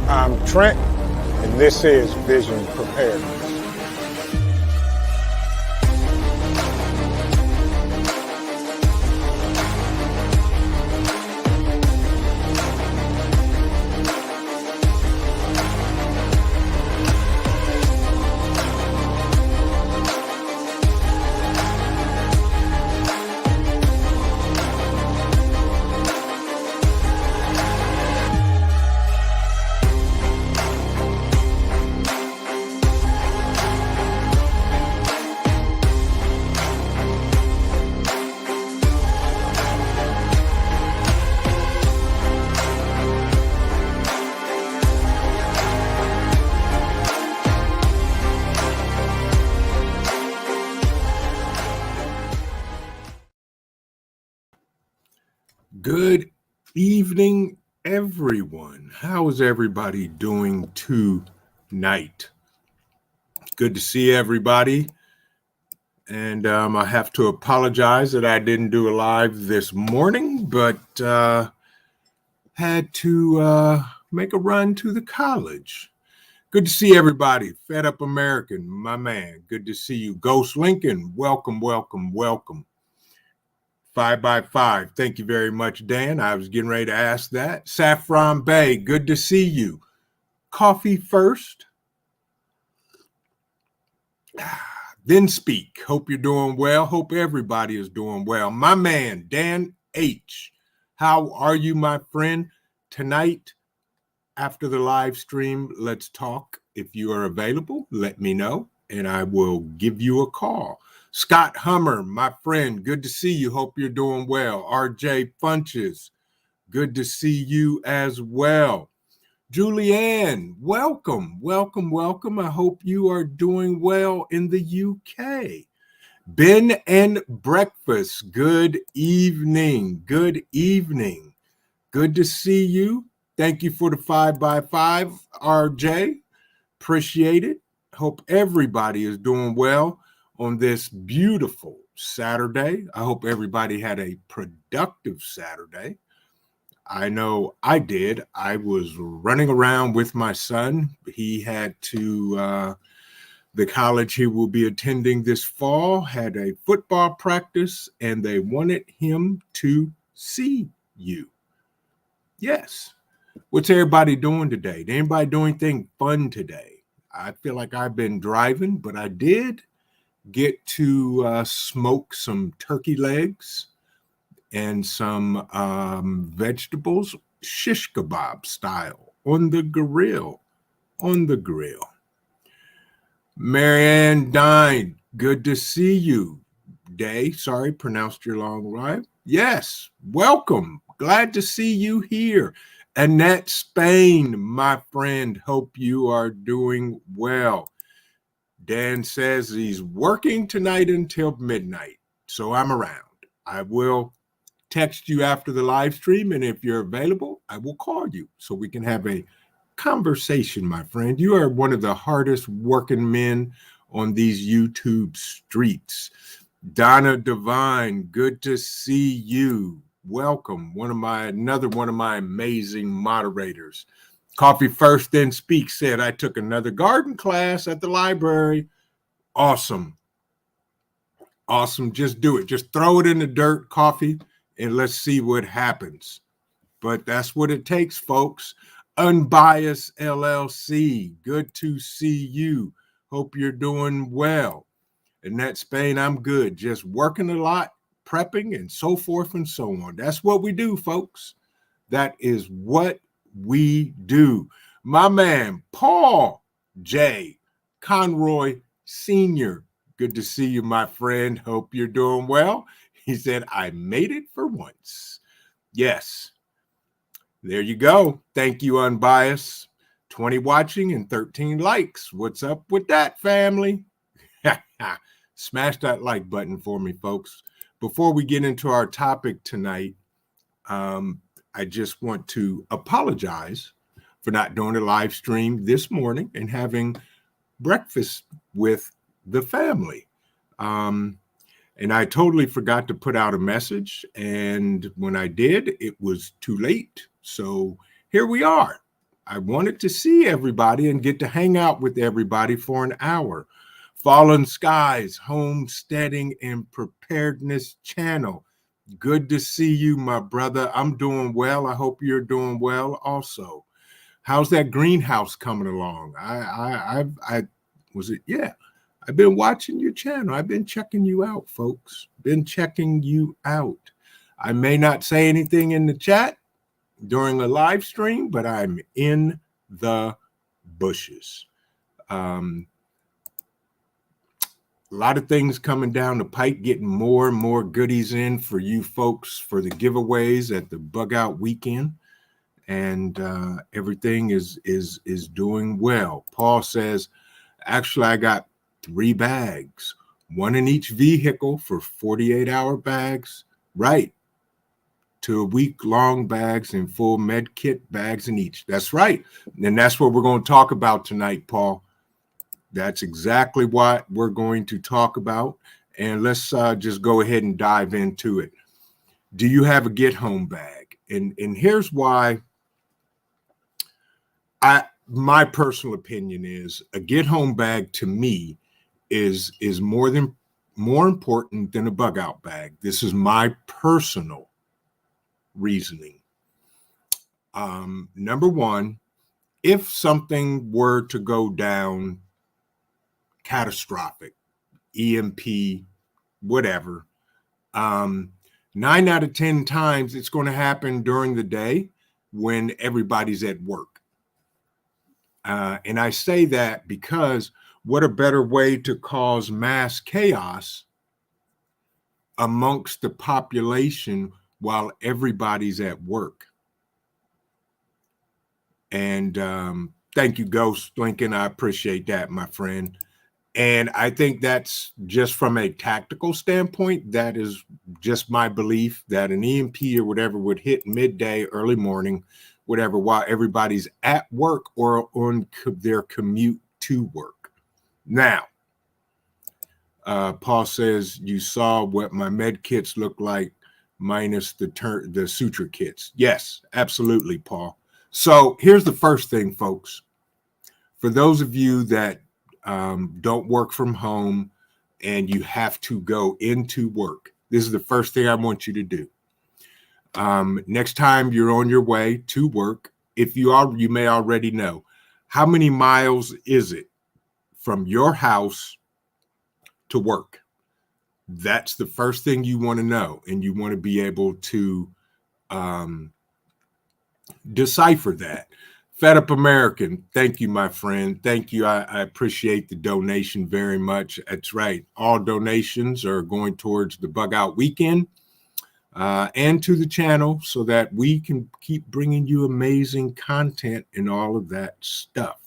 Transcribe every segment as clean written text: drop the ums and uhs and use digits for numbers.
I'm Trent, and this is Vision Preparedness. Good evening, everyone. How is everybody doing tonight? Good to see everybody. And I have to apologize that I didn't do a live this morning, but had to make a run to the college. Good to see everybody. Fed Up American, my man. Good to see you. Ghost Lincoln, welcome, welcome, welcome. 5x5. Thank you very much, Dan. I was getting ready to ask that. Saffron Bay, good to see you. Coffee first, then speak. Hope you're doing well. Hope everybody is doing well. My man, Dan H. How are you, my friend? Tonight, after the live stream, let's talk. If you are available, let me know, and I will give you a call. Scott Hummer, my friend, good to see you. Hope you're doing well. RJ Funches, good to see you as well. Julianne, welcome, welcome, welcome. I hope you are doing well in the UK. Ben and Breakfast, good evening, good evening. Good to see you. Thank you for the 5x5, RJ. Appreciate it. Hope everybody is doing well on this beautiful Saturday. I hope everybody had a productive Saturday. I know I did. I was running around with my son. He had to, the college he will be attending this fall had a football practice, and they wanted him to see you. Yes. What's everybody doing today? Did anybody do anything fun today? I feel like I've been driving, but I did get to smoke some turkey legs and some vegetables, shish kebab style, on the grill. Marianne Dine, good to see you. Day, sorry, pronounced your long right. Yes, welcome. Glad to see you here. Annette Spain, my friend, hope you are doing well. Dan says he's working tonight until midnight, so I'm around. I will text you after the live stream, and if you're available, I will call you so we can have a conversation, my friend. You are one of the hardest working men on these YouTube streets. Donna Devine, good to see you. Welcome. Another one of my amazing moderators. Coffee First Then Speak said, I took another garden class at the library. Awesome. Awesome. Just do it. Just throw it in the dirt, coffee, and let's see what happens. But that's what it takes, folks. Unbiased LLC. Good to see you. Hope you're doing well. Annette Spain, I'm good. Just working a lot, prepping, and so forth and so on. That's what we do, folks. That is what we do. My man, Paul J. Conroy Sr., good to see you, my friend. Hope you're doing well. He said, I made it for once. Yes. There you go. Thank you, Unbiased. 20 watching and 13 likes. What's up with that, family? Smash that like button for me, folks. Before we get into our topic tonight, I just want to apologize for not doing a live stream this morning and having breakfast with the family. And I totally forgot to put out a message. And when I did, it was too late. So here we are. I wanted to see everybody and get to hang out with everybody for an hour. Fallen Skies, Homesteading and Preparedness channel. Good to see you, my brother. I'm doing well. I hope you're doing well also. How's that greenhouse coming along? I was it? Yeah, I've been watching your channel. I've been checking you out, folks. Been checking you out. I may not say anything in the chat during a live stream, but I'm in the bushes. A lot of things coming down the pike, getting more and more goodies in for you folks for the giveaways at the Bug Out Weekend. And everything is doing well. Paul says, actually, I got 3 bags, 1 in each vehicle for 48-hour bags, right, to a week-long bags and full med kit bags in each. That's right. And that's what we're going to talk about tonight, Paul. That's exactly what we're going to talk about. And let's just go ahead and dive into it. Do you have a get-home bag? And here's why. My personal opinion is a get-home bag to me is more important than a bug-out bag. This is my personal reasoning. Number one, if something were to go down catastrophic, EMP, whatever, 9 out of 10 times it's going to happen during the day when everybody's at work. And I say that because what a better way to cause mass chaos amongst the population while everybody's at work. And thank you, Ghost Lincoln. I appreciate that, my friend. And I think that's just from a tactical standpoint. That is just my belief that an EMP or whatever would hit midday, early morning, whatever, while everybody's at work or on their commute to work. Now, Paul says, you saw what my med kits look like minus the suture kits. Yes, absolutely, Paul. So here's the first thing, folks. For those of you that don't work from home and you have to go into work, this is the first thing I want you to do. Next time you're on your way to work, if you are, you may already know, how many miles is it from your house to work? That's the first thing you want to know, and you want to be able to decipher that. Fed Up American, thank you, my friend. Thank you. I appreciate the donation very much. That's right. All donations are going towards the Bug Out Weekend. And to the channel so that we can keep bringing you amazing content and all of that stuff.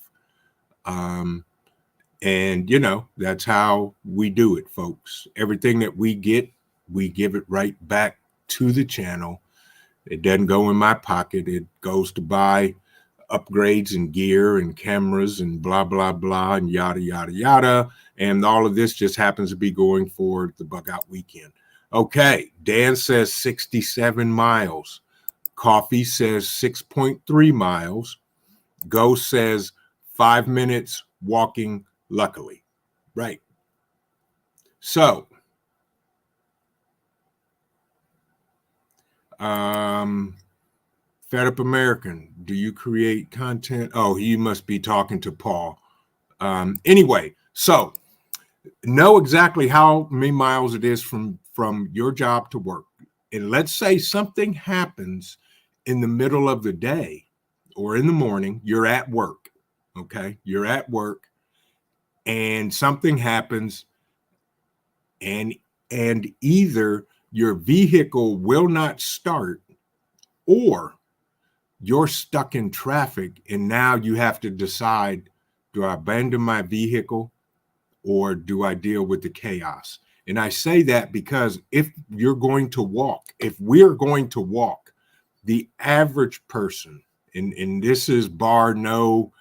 And, you know, that's how we do it, folks. Everything that we get, we give it right back to the channel. It doesn't go in my pocket. It goes to buy upgrades and gear and cameras and blah, blah, blah, and yada, yada, yada. And all of this just happens to be going for the Bug Out Weekend. Okay, Dan says 67 miles. Coffee says 6.3 miles. Ghost says 5 minutes walking, luckily. Right. So, Fed Up American, do you create content? Oh, you must be talking to Paul. Anyway, so know exactly how many miles it is from your job to work. And let's say something happens in the middle of the day or in the morning, you're at work, okay? You're at work and something happens and either your vehicle will not start or you're stuck in traffic and now you have to decide, do I abandon my vehicle or do I deal with the chaos? And I say that because if you're going to walk, if we're going to walk, the average person, and this is bar no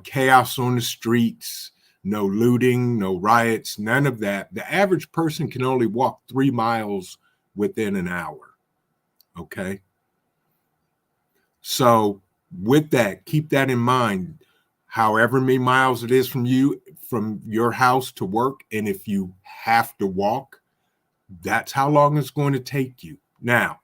chaos on the streets, no looting, no riots, none of that. The average person can only walk 3 miles within an hour. Okay. So with that, keep that in mind. However many miles it is from your house to work, and if you have to walk, that's how long it's going to take you. Now,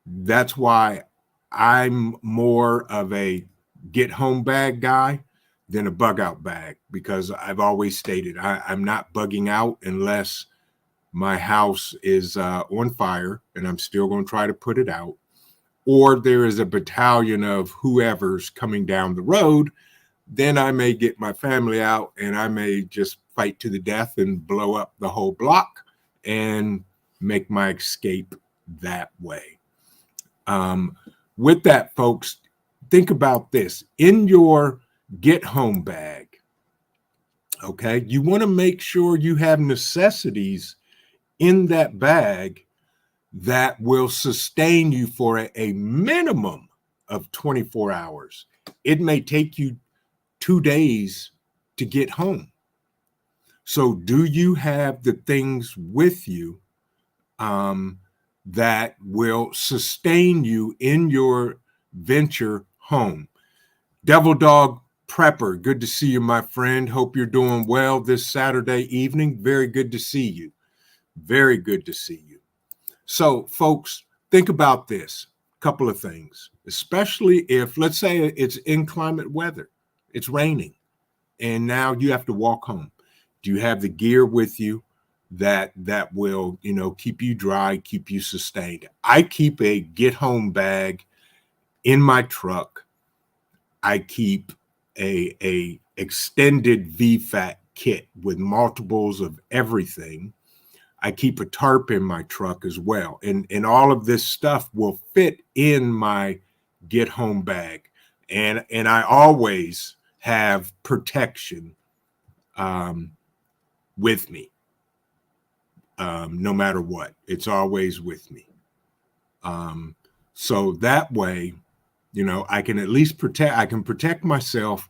that's why I'm more of a get home bag guy than a bug out bag, because I've always stated I'm not bugging out unless my house is on fire and I'm still going to try to put it out, or there is a battalion of whoever's coming down the road. Then I may get my family out and I may just fight to the death and blow up the whole block and make my escape that way. With that, folks, think about this. In your get home bag, okay, you want to make sure you have necessities in that bag that will sustain you for a minimum of 24 hours. It may take you 2 days to get home. So do you have the things with you that will sustain you in your venture home? Devil Dog Prepper, good to see you, my friend. Hope you're doing well this Saturday evening. Very good to see you. Very good to see you. So, folks, think about this. Couple of things, especially if, let's say, it's inclement weather. It's raining, and now you have to walk home. Do you have the gear with you that will, keep you dry, keep you sustained? I keep a get home bag in my truck. I keep a extended VFAT kit with multiples of everything. I keep a tarp in my truck as well. And all of this stuff will fit in my get home bag. And I always have protection with me, no matter what. It's always with me. So that way, I can at least protect myself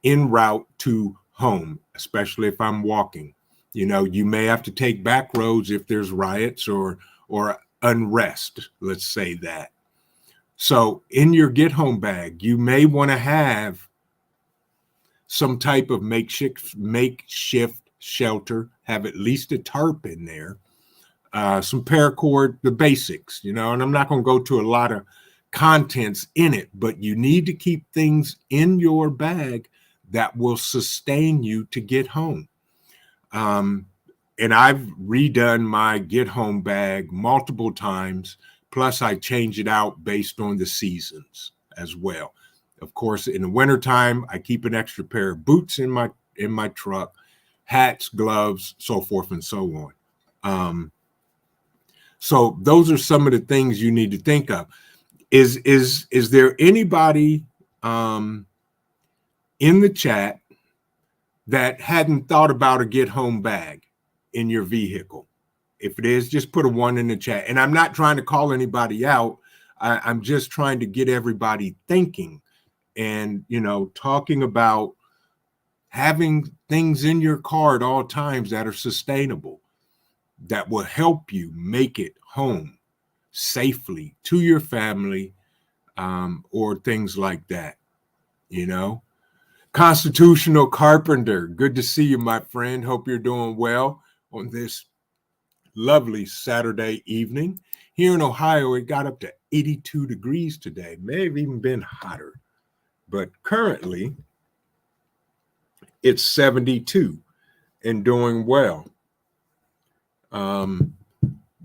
en route to home, especially if I'm walking. You may have to take back roads if there's riots or unrest, let's say that. So in your get home bag, you may want to have some type of makeshift shelter, have at least a tarp in there, some paracord, the basics, and I'm not going to go to a lot of contents in it, but you need to keep things in your bag that will sustain you to get home. And I've redone my get home bag multiple times. Plus I change it out based on the seasons as well. Of course, in the wintertime, I keep an extra pair of boots in my truck, hats, gloves, so forth and so on. So those are some of the things you need to think of. Is there anybody in the chat that hadn't thought about a get home bag in your vehicle? If it is, just put a 1 in the chat. And I'm not trying to call anybody out. I'm just trying to get everybody thinking and, talking about having things in your car at all times that are sustainable, that will help you make it home safely to your family, or things like that, Constitutional Carpenter, good to see you, my friend. Hope you're doing well on this lovely Saturday evening. Here in Ohio, it got up to 82 degrees today. May have even been hotter, but currently it's 72 and doing well.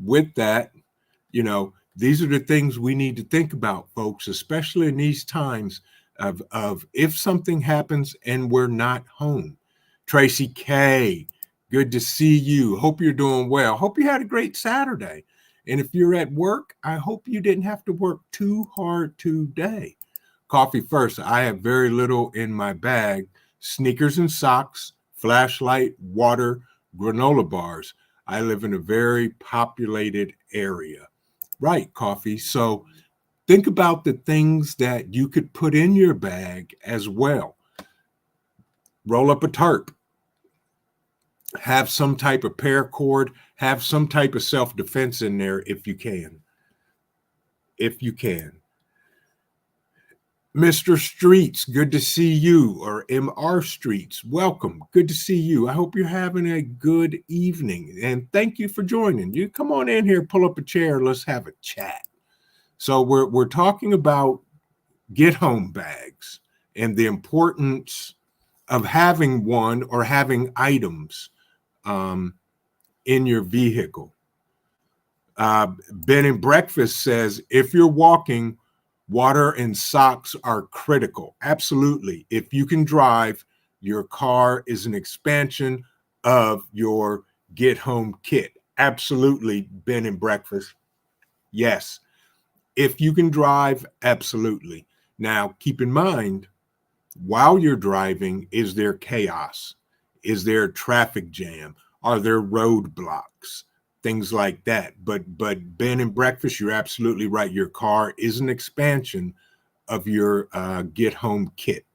With that, these are the things we need to think about, folks, especially in these times of if something happens and we're not home. Tracy K, good to see you. Hope you're doing well. Hope you had a great Saturday. And if you're at work, I hope you didn't have to work too hard today. Coffee first. I have very little in my bag. Sneakers and socks, flashlight, water, granola bars. I live in a very populated area. Right, Coffee. So think about the things that you could put in your bag as well. Roll up a tarp. Have some type of paracord. Have some type of self-defense in there if you can. if you can. Mr. Streets, good to see you, or MR Streets, welcome. Good to see you. I hope you're having a good evening, and thank you for joining. You come on in here, pull up a chair, let's have a chat. So we're talking about get home bags and the importance of having one or having items in your vehicle. Ben and Breakfast says, if you're walking, water and socks are critical. Absolutely. If you can drive, your car is an expansion of your get home kit. Absolutely, Ben and Breakfast. Yes. If you can drive, absolutely. Now, keep in mind, while you're driving, is there chaos? Is there a traffic jam? Are there roadblocks? Things like that. But Ben and Breakfast, you're absolutely right. Your car is an expansion of your get home kit.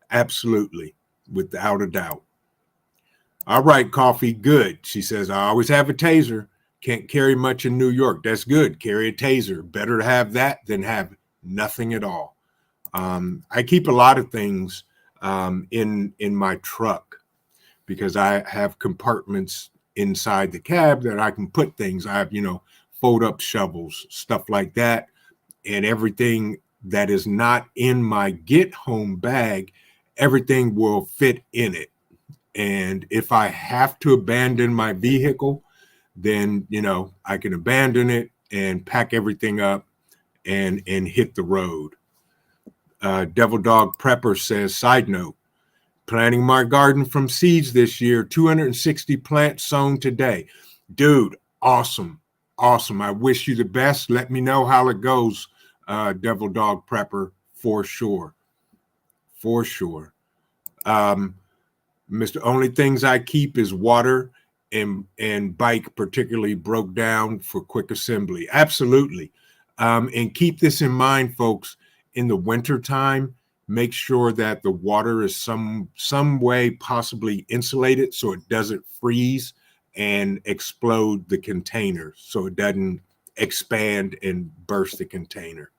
Absolutely, without a doubt. All right, Coffee, good. She says, I always have a taser. Can't carry much in New York. That's good. Carry a taser. Better to have that than have nothing at all. I keep a lot of things in my truck because I have compartments inside the cab that I can put things. I have, fold up shovels, stuff like that. And everything that is not in my get home bag, everything will fit in it. And if I have to abandon my vehicle, then, I can abandon it and pack everything up and hit the road. Devil Dog Prepper says, side note, planting my garden from seeds this year, 260 plants sown today. Dude, awesome. Awesome. I wish you the best. Let me know how it goes, Devil Dog Prepper, for sure. For sure. Mr. Only things I keep is water and bike, particularly broke down for quick assembly. Absolutely. And keep this in mind, folks, in the wintertime, make sure that the water is some way possibly insulated so it doesn't freeze and explode the container, so it doesn't expand and burst the container.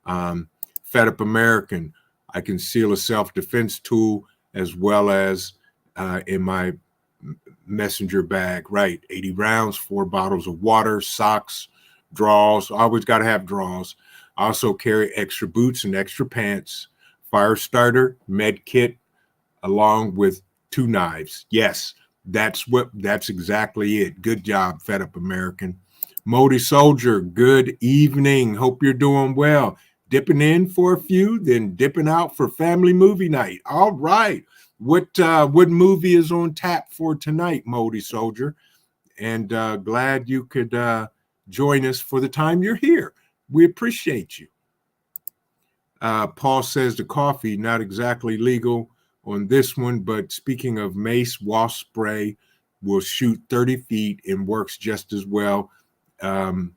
Fed Up American, I conceal a self-defense tool as well as in my messenger bag, right? 80 rounds, 4 bottles of water, socks, drawers. Always got to have drawers. I also carry extra boots and extra pants, fire starter, med kit, along with 2 knives. Yes, that's exactly it. Good job, Fed Up American. Modi Soldier, good evening. Hope you're doing well. Dipping in for a few, then dipping out for family movie night. All right. What movie is on tap for tonight, Modi Soldier? And glad you could join us for the time you're here. We appreciate you. Paul says the coffee, not exactly legal on this one, but speaking of mace, wasp spray will shoot 30 feet and works just as well and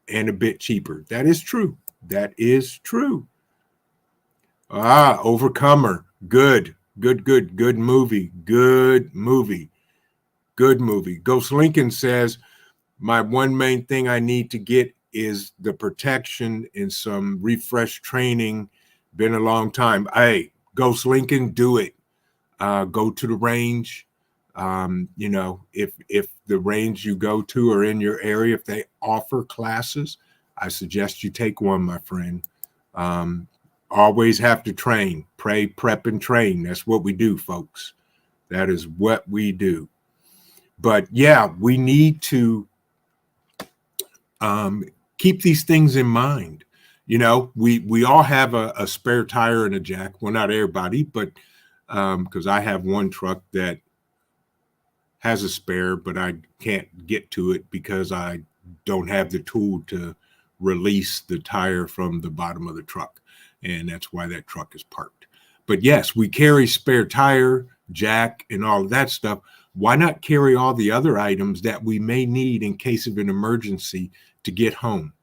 a bit cheaper. That is true. That is true. Overcomer. Good movie. Good movie. Ghost Lincoln says, my one main thing I need to get is the protection and some refresh training. Been a long time. Hey, Ghost Lincoln, do it. Go to the range. If the range you go to are in your area, if they offer classes, I suggest you take one, my friend. Always have to train, pray, prep, and train. That's what we do, folks. That is what we do. But yeah, we need to keep these things in mind. We all have a spare tire and a jack. Well, not everybody, but because I have one truck that has a spare, but I can't get to it because I don't have the tool to release the tire from the bottom of the truck. And that's why that truck is parked. But yes, we carry spare tire, jack, and all of that stuff. Why not carry all the other items that we may need in case of an emergency to get home?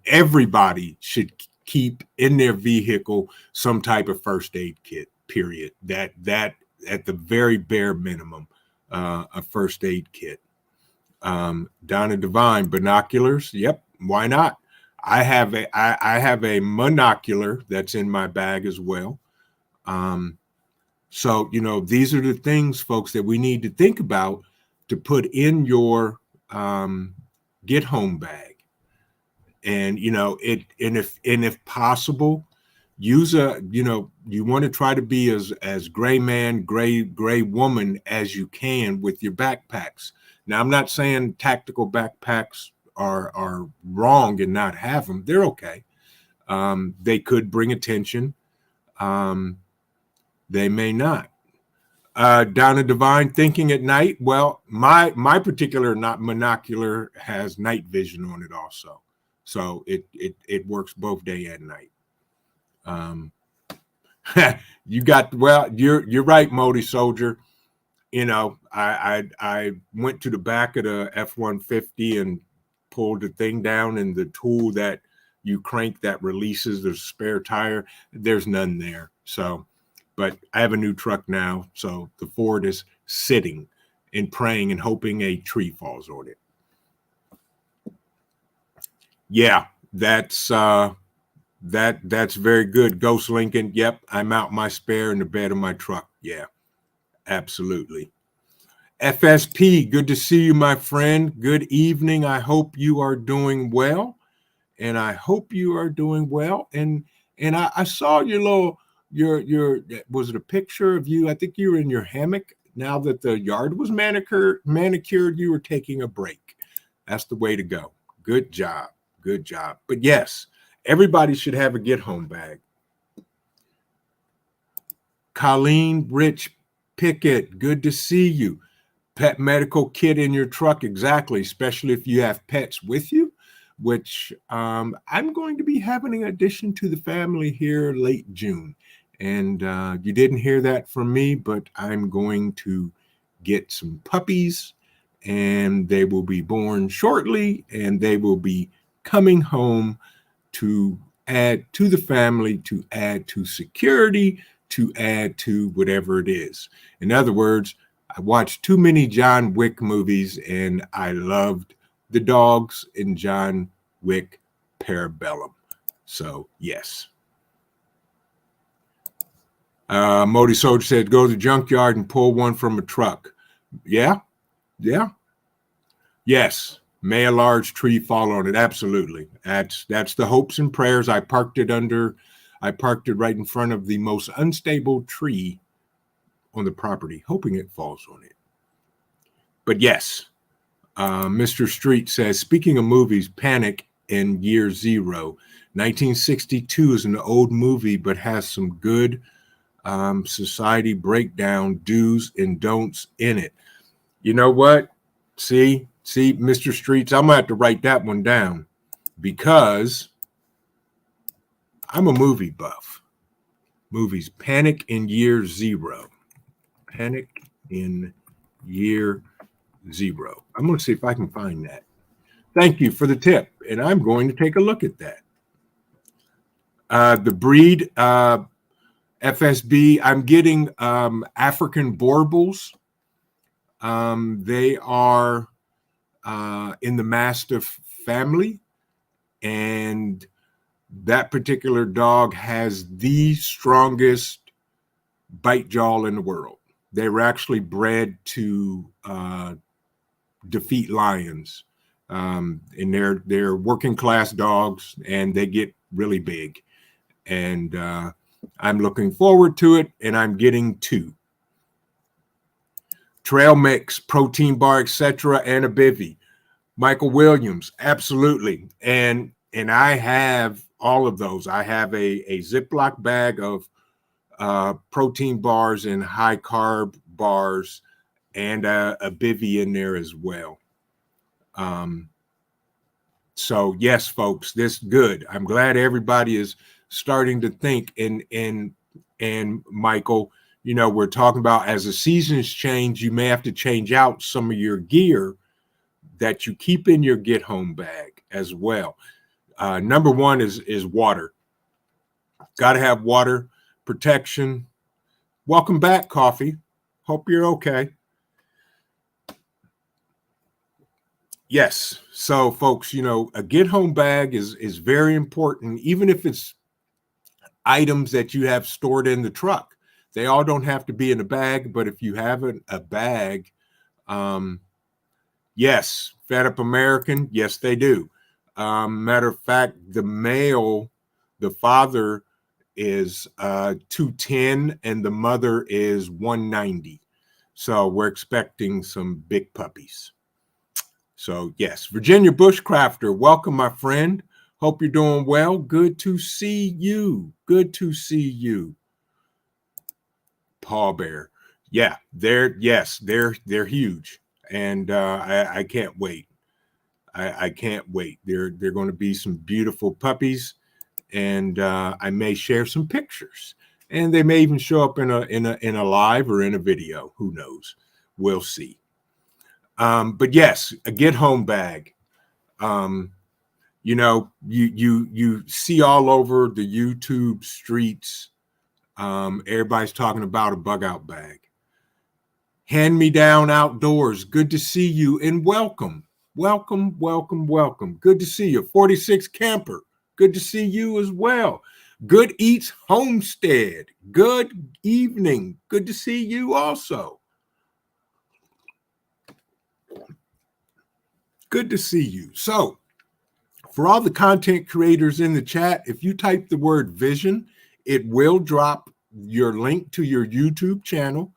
Everybody should keep in their vehicle some type of first aid kit, period. That at the very bare minimum, a first aid kit. Donna Divine, binoculars. Yep, why not? I have a monocular that's in my bag as well. So, these are the things, folks, that we need to think about to put in your get home bag. And, if possible, use you want to try to be as gray man, gray woman as you can with your backpacks. Now, I'm not saying tactical backpacks are wrong and not have them. They're okay. They could bring attention. They may not. Down in Divine Thinking at night. Well, my particular not monocular has night vision on it also, so it works both day and night. You're right, Modi Soldier. I went to the back of the F-150 and pulled the thing down, and the tool that you crank that releases the spare tire, there's none there. So, but I have a new truck now, so the Ford is sitting and praying and hoping a tree falls on it. Yeah, that's very good. Ghost Lincoln. Yep, I mount my spare in the bed of my truck. Yeah, absolutely. FSP, good to see you, my friend. Good evening. I hope you are doing well. And I hope you are doing well. And I saw your was it a picture of you? I think you were in your hammock. Now that the yard was manicured, you were taking a break. That's the way to go. Good job. Good job. But yes, everybody should have a get home bag. Colleen Rich Pickett, good to see you. Pet medical kit in your truck, exactly, especially if you have pets with you, which I'm going to be having an addition to the family here late June. And you didn't hear that from me, but I'm going to get some puppies, and they will be born shortly, and they will be coming home to add to the family, to add to security, to add to whatever it is. In other words, I watched too many John Wick movies, and I loved the dogs in John Wick Parabellum. So, yes. Modi Soldier said, go to the junkyard and pull one from a truck. Yeah. Yes. May a large tree fall on it. Absolutely. That's the hopes and prayers. I parked it right in front of the most unstable tree on the property, hoping it falls on it. But yes, Mr. Street says, speaking of movies, Panic in Year Zero. 1962 is an old movie, but has some good society breakdown do's and don'ts in it. You know what? See, Mr. Streets, I'm going to have to write that one down because I'm a movie buff. Movies, Panic in Year Zero. Panic in Year Zero. I'm going to see if I can find that. Thank you for the tip, and I'm going to take a look at that. The breed, FSB, I'm getting African Borbals. They are in the Mastiff family, and that particular dog has the strongest bite jaw in the world. They were actually bred to defeat lions, and they're working class dogs, and they get really big. And I'm looking forward to it, and I'm getting 2. Trail mix, protein bar, etc., and a bivy. Michael Williams, absolutely. And I have all of those. I have a Ziploc bag of protein bars and high carb bars, and a bivy in there as well. So yes, folks, this good. I'm glad everybody is starting to think. And Michael, we're talking about as the seasons change, you may have to change out some of your gear that you keep in your get home bag as well. Number one is water. Got to have water protection. Welcome back, Coffee. Hope you're okay. Yes. So, folks, a get home bag is very important, even if it's items that you have stored in the truck. They all don't have to be in a bag, but if you have a bag, um, yes, Fed Up American, yes, they do. Matter of fact, the father is 210 and the mother is 190. So we're expecting some big puppies. So, yes, Virginia Bushcrafter, welcome, my friend. Hope you're doing well. Good to see you. Good to see you. Paw Bear. Yeah, they're huge. And I can't wait. I can't wait. They're going to be some beautiful puppies, and I may share some pictures. And they may even show up in a live or in a video. Who knows? We'll see. But yes, a get home bag. You see all over the YouTube streets. Everybody's talking about a bug out bag. Hand me down outdoors. Good to see you and welcome. Welcome, welcome, welcome. Good to see you. 46 Camper. Good to see you as well. Good Eats Homestead. Good evening. Good to see you also. Good to see you. So, for all the content creators in the chat, if you type the word vision, it will drop your link to your YouTube channel.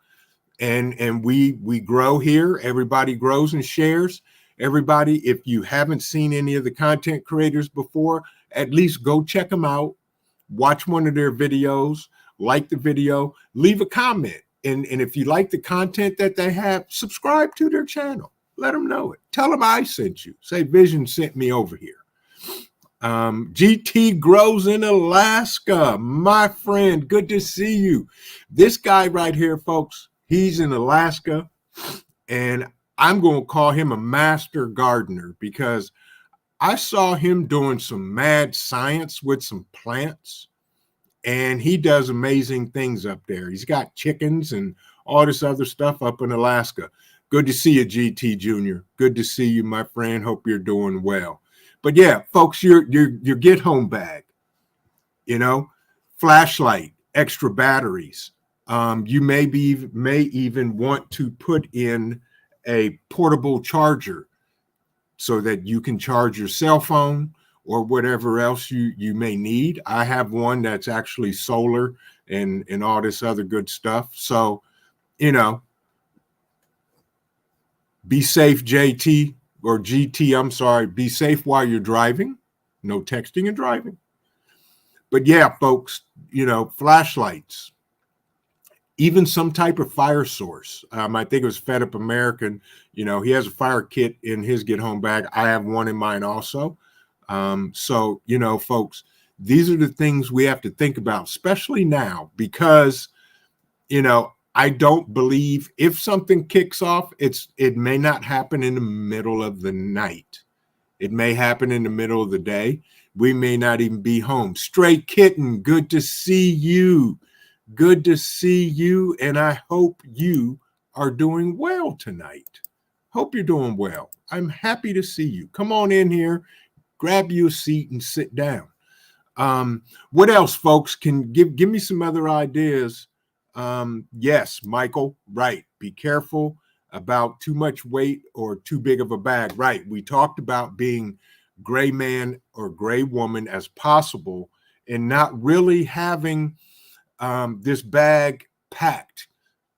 And we grow here. Everybody grows and shares. Everybody, if you haven't seen any of the content creators before, at least go check them out. Watch one of their videos, like the video, leave a comment. And if you like the content that they have, subscribe to their channel. Let them know it. Tell them I sent you. Say Vision sent me over here. GT grows in Alaska. My friend, good to see you. This guy right here, folks, he's in Alaska, and I'm going to call him a master gardener because I saw him doing some mad science with some plants, and he does amazing things up there. He's got chickens and all this other stuff up in Alaska. Good to see you, GT Jr. Good to see you, my friend. Hope you're doing well. But yeah, folks, your get home bag, flashlight, extra batteries. You may even want to put in a portable charger so that you can charge your cell phone or whatever else you may need. I have one that's actually solar and all this other good stuff. So, be safe, JT. Or GT, I'm sorry, be safe while you're driving. No texting and driving. But yeah, folks, flashlights, even some type of fire source. I think it was Fed Up American. He has a fire kit in his get home bag. I have one in mine also. So, folks, these are the things we have to think about, especially now, because, I don't believe if something kicks off, it may not happen in the middle of the night. It may happen in the middle of the day. We may not even be home. Stray Kitten, good to see you. Good to see you. And I hope you are doing well tonight. Hope you're doing well. I'm happy to see you. Come on in here, grab you a seat and sit down. What else, folks? Can give me some other ideas. Yes, Michael, right. Be careful about too much weight or too big of a bag. Right. We talked about being gray man or gray woman as possible and not really having this bag packed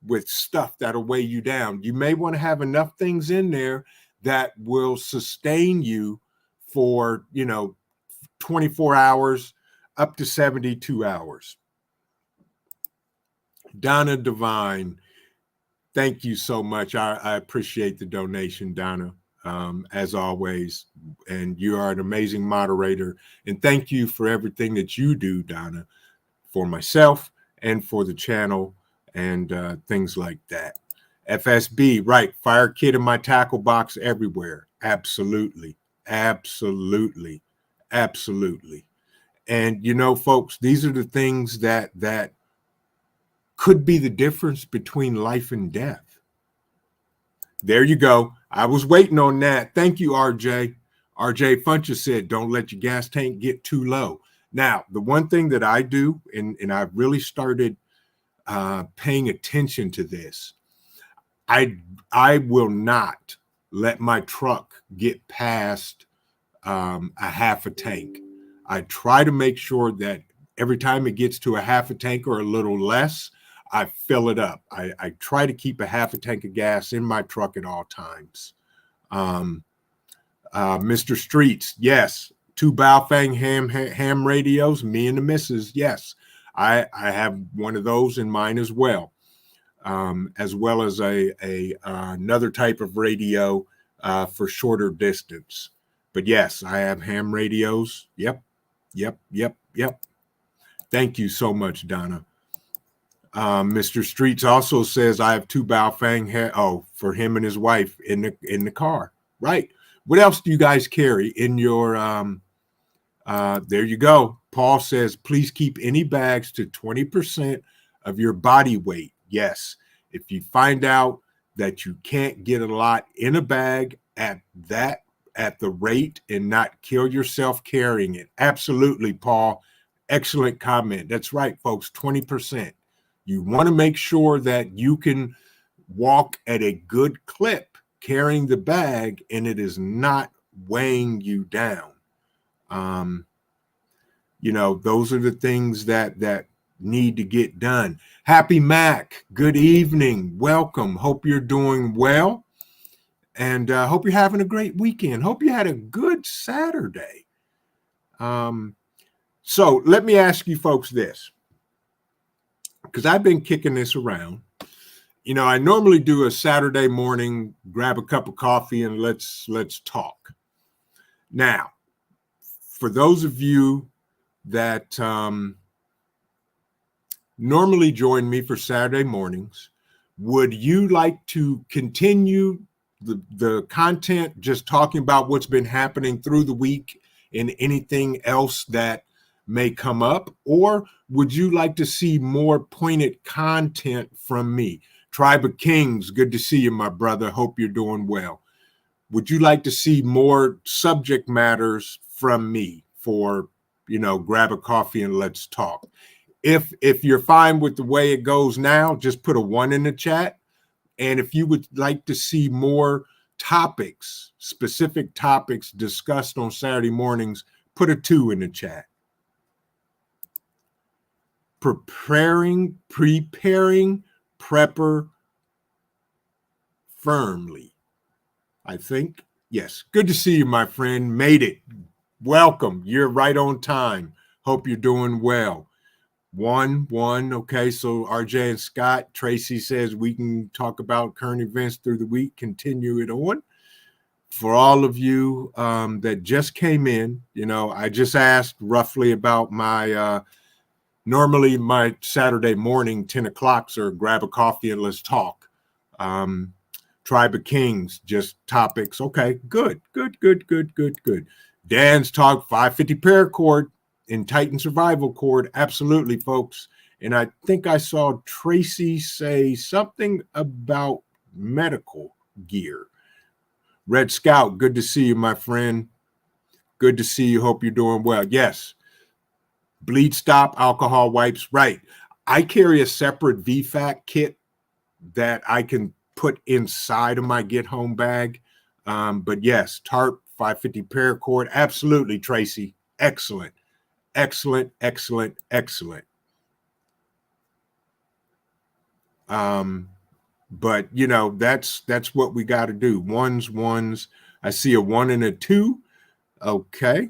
with stuff that'll weigh you down. You may want to have enough things in there that will sustain you for, 24 hours up to 72 hours. Donna Divine, thank you so much. I appreciate the donation, Donna, as always. And you are an amazing moderator. And thank you for everything that you do, Donna, for myself and for the channel and things like that. FSB, right. Fire kit in my tackle box everywhere. Absolutely. Absolutely. Absolutely. And, folks, these are the things that could be the difference between life and death. There you go. I was waiting on that. Thank you, RJ. RJ Funcher said, don't let your gas tank get too low. Now, the one thing that I do, and I've really started paying attention to this, I will not let my truck get past a half a tank. I try to make sure that every time it gets to a half a tank or a little less, I fill it up. I try to keep a half a tank of gas in my truck at all times. Mr. Streets, yes. 2 Baofeng ham radios, me and the missus, yes. I have one of those in mine as well as another type of radio for shorter distance. But yes, I have ham radios. Yep. Thank you so much, Donna. Mr. Streets also says I have 2 Baofeng for him and his wife in the car. Right. What else do you guys carry in your there you go. Paul says, please keep any bags to 20% of your body weight. Yes. If you find out that you can't get a lot in a bag at the rate and not kill yourself carrying it. Absolutely, Paul. Excellent comment. That's right, folks. 20%. You want to make sure that you can walk at a good clip carrying the bag and it is not weighing you down. Those are the things that need to get done. Happy Mac, good evening. Welcome. Hope you're doing well. And hope you're having a great weekend. Hope you had a good Saturday. So let me ask you folks this, because I've been kicking this around. I normally do a Saturday morning, grab a cup of coffee and let's talk. Now, for those of you that normally join me for Saturday mornings, would you like to continue the content, just talking about what's been happening through the week and anything else that may come up? Or would you like to see more pointed content from me? Tribe of Kings, good to see you, my brother. Hope you're doing well. Would you like to see more subject matters from me for, grab a coffee and let's talk? If you're fine with the way it goes now, just put a 1 in the chat. And if you would like to see more topics, specific topics discussed on Saturday mornings, put a 2 in the chat. Preparing, prepper firmly. I think, yes. Good to see you, my friend. Made it. Welcome. You're right on time. Hope you're doing well. 1. Okay, so RJ and Scott, Tracy says we can talk about current events through the week, continue it on. For all of you that just came in, I just asked roughly about my, normally my Saturday morning 10 o'clocks are grab a coffee and let's talk. Tribe of Kings, just topics. Okay, good. Dan's talk 550 paracord in Titan survival cord. Absolutely, folks. And I think I saw Tracy say something about medical gear. Red Scout, good to see you, my friend. Good to see you. Hope you're doing well. Yes. Bleed stop, alcohol wipes. Right. I carry a separate VFAC kit that I can put inside of my get home bag. But yes, tarp, 550 paracord. Absolutely, Tracy. Excellent. But that's what we got to do. Ones. I see a 1 and a 2. Okay.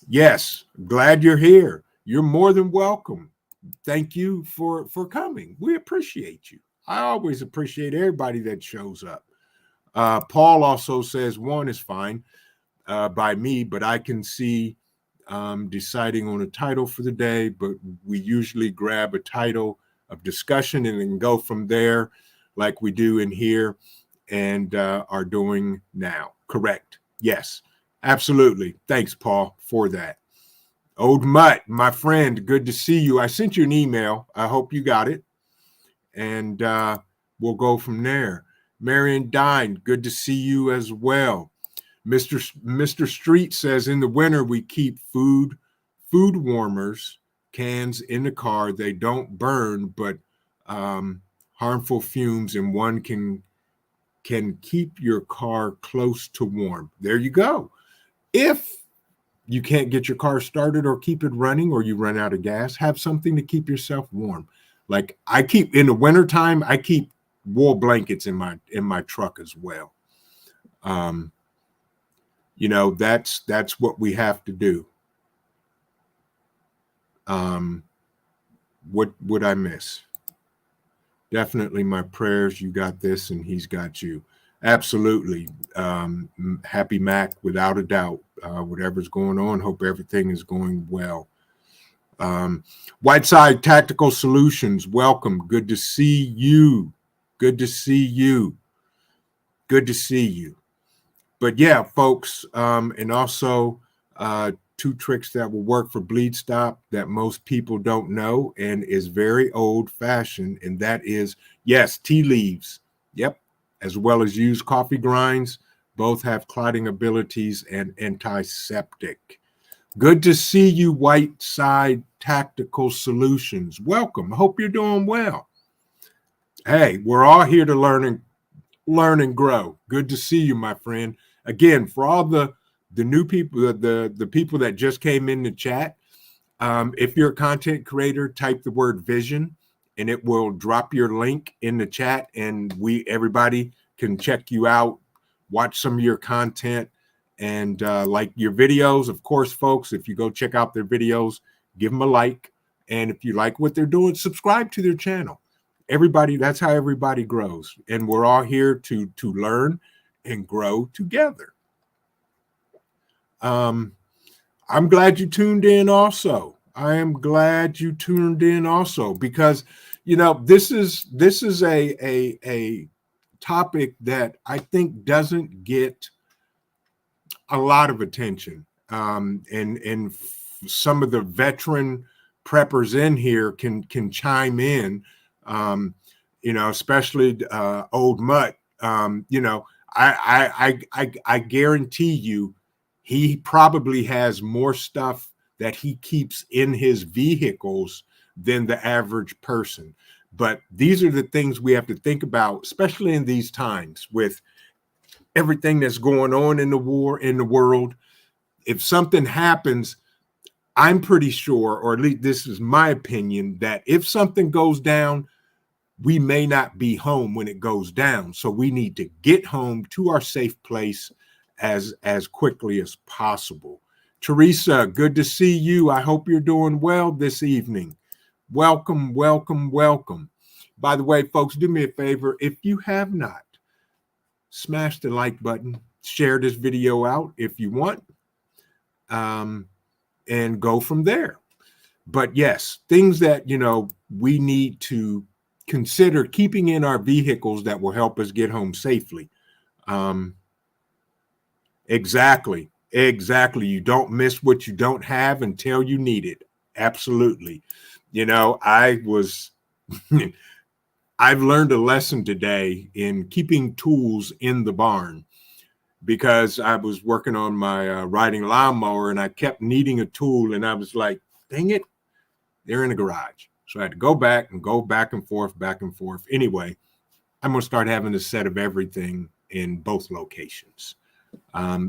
Yes. Glad you're here. You're more than welcome. Thank you for coming. We appreciate you. I always appreciate everybody that shows up. Paul also says 1 is fine by me, but I can see deciding on a title for the day, but we usually grab a title of discussion and then go from there like we do in here and are doing now. Correct. Yes, absolutely. Thanks, Paul, for that. Old Mutt, my friend, good to see you. I sent you an email. I hope you got it. And we'll go from there. Marion Dine, good to see you as well. Mr. Street says in the winter we keep food warmers cans in the car. They don't burn, but harmful fumes, and one can keep your car close to warm. There you go. If you can't get your car started or keep it running, or you run out of gas, have something to keep yourself warm. Like I keep in the wintertime, I keep wool blankets in my truck as well. You know, that's what we have to do. What would I miss? Definitely my prayers. You got this and he's got you. Absolutely. Happy Mac, without a doubt. Whatever's going on, hope everything is going well. Whiteside Tactical Solutions, welcome. Good to see you. Good to see you. Good to see you. But yeah, folks, and also 2 tricks that will work for bleed stop that most people don't know and is very old fashioned. And that is, yes, tea leaves. Yep. As well as used coffee grinds. Both have clotting abilities and antiseptic. Good to see you, Whiteside Tactical Solutions. Welcome. I hope you're doing well. Hey, we're all here to learn and grow. Good to see you, my friend. Again, for all the new people, the people that just came in the chat, if you're a content creator, type the word vision and it will drop your link in the chat, and everybody can check you out, watch some of your content, and like your videos. Of course, folks, if you go check out their videos, give them a like. And if you like what they're doing, subscribe to their channel. Everybody, that's how everybody grows. And we're all here to learn and grow together. I'm glad you tuned in also. I am glad you tuned in also, because, you know, this is a topic that I think doesn't get a lot of attention. And some of the veteran preppers in here can chime in, you know, especially Old Mutt. You know, I guarantee you, he probably has more stuff that he keeps in his vehicles than the average person. But these are the things we have to think about, especially in these times with everything that's going on in the world. If something happens, I'm pretty sure, or at least this is my opinion, that if something goes down, we may not be home when it goes down. So we need to get home to our safe place as quickly as possible. Teresa, good to see you. I hope you're doing well this evening. Welcome, welcome, welcome. By the way, folks, do me a favor. If you have not, smash the like button, share this video out if you want, and go from there. But yes, things that, you know, we need to consider keeping in our vehicles that will help us get home safely. Exactly. You don't miss what you don't have until you need it. Absolutely. You know, I've learned a lesson today in keeping tools in the barn, because I was working on my riding lawnmower and I kept needing a tool, and I was like, dang it, they're in the garage. So I had to go back and forth. Anyway, I'm going to start having a set of everything in both locations.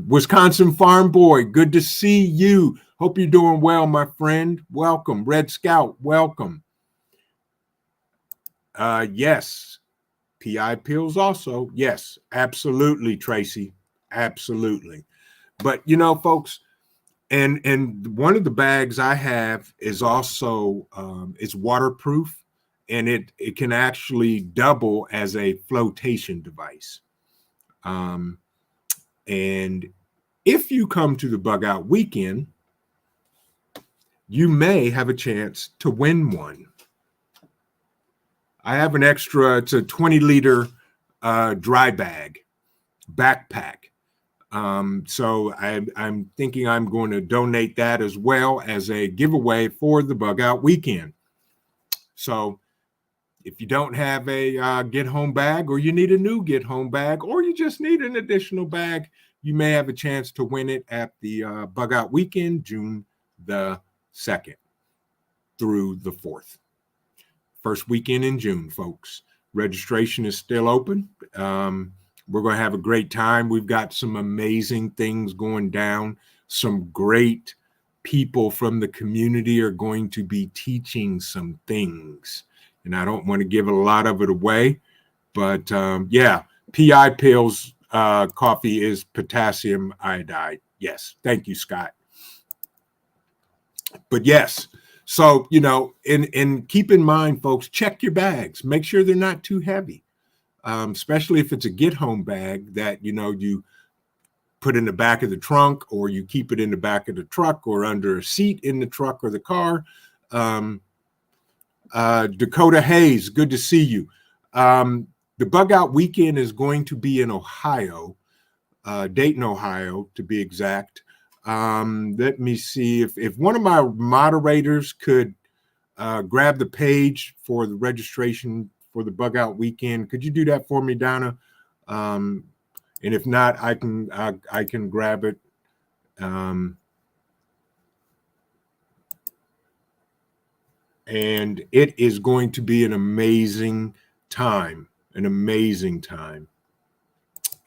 Wisconsin Farm Boy, good to see you. Hope you're doing well, my friend. Welcome. Red Scout, welcome. Yes. PI pills also. Yes, absolutely, Tracy. Absolutely. But, you know, folks, and one of the bags I have is also it's waterproof, and it can actually double as a flotation device. And if you come to the Bug Out Weekend, you may have a chance to win one. I have an extra, it's a 20-liter dry bag, backpack. So I'm thinking I'm going to donate that as well as a giveaway for the Bug Out Weekend. So If you don't have a get home bag, or you need a new get home bag, or you just need an additional bag, you may have a chance to win it at the Bug Out Weekend, June the 2nd through the 4th. First weekend in June, folks. Registration is still open. We're going to have a great time. We've got some amazing things going down. Some great people from the community are going to be teaching some things. And I don't want to give a lot of it away, but yeah, PI pills coffee is potassium iodide. Yes. Thank you, Scott. But yes, so, and keep in mind, folks, check your bags. Make sure they're not too heavy, especially if it's a get home bag that, you put in the back of the trunk, or you keep it in the back of the truck or under a seat in the truck or the car. Dakota Hayes, good to see you. The Bug Out Weekend is going to be in Ohio, Dayton, Ohio, to be exact. Let me see if one of my moderators could grab the page for the registration for the Bug Out Weekend. Could you do that for me, Donna? And if not, I can grab it. And it is going to be an amazing time,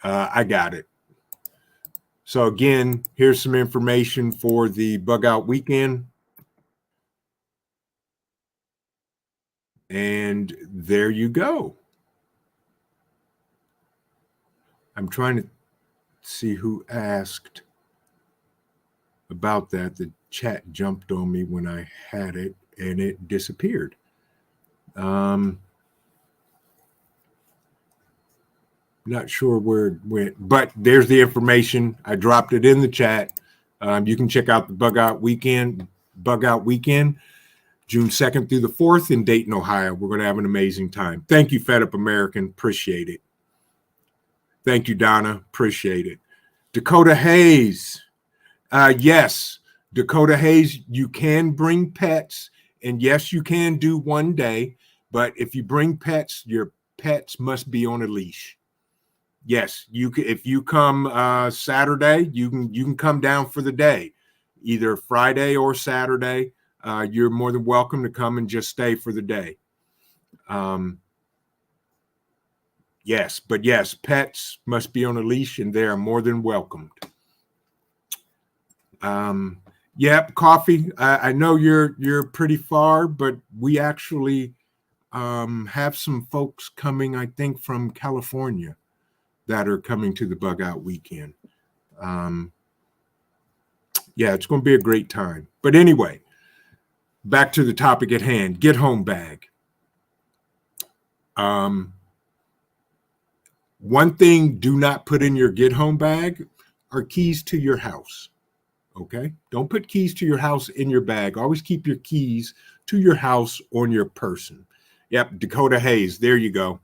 I got it. So again, here's some information for the Bug Out Weekend. And there you go. I'm trying to see who asked about that. The chat jumped on me when I had it, and it disappeared. Not sure where it went, but there's the information. I dropped it in the chat. You can check out the Bug Out Weekend, June 2nd through the 4th in Dayton, Ohio. We're going to have an amazing time. Thank you, Fed Up American. Appreciate it. Thank you, Donna. Appreciate it. Dakota Hayes. Yes, Dakota Hayes, you can bring pets. And yes, you can do one day. But if you bring pets, your pets must be on a leash. Yes, you can. If you come Saturday, you can come down for the day, either Friday or Saturday. You're more than welcome to come and just stay for the day. Yes, but yes, pets must be on a leash, and they are more than welcomed. Yep, coffee. I know you're pretty far, but we actually have some folks coming, I think, from California that are coming to the Bug Out Weekend. Yeah, it's going to be a great time. But anyway, back to the topic at hand, get home bag. One thing do not put in your get home bag are keys to your house. Okay? Don't put keys to your house in your bag. Always keep your keys to your house on your person. Yep, Dakota Hayes, there you go.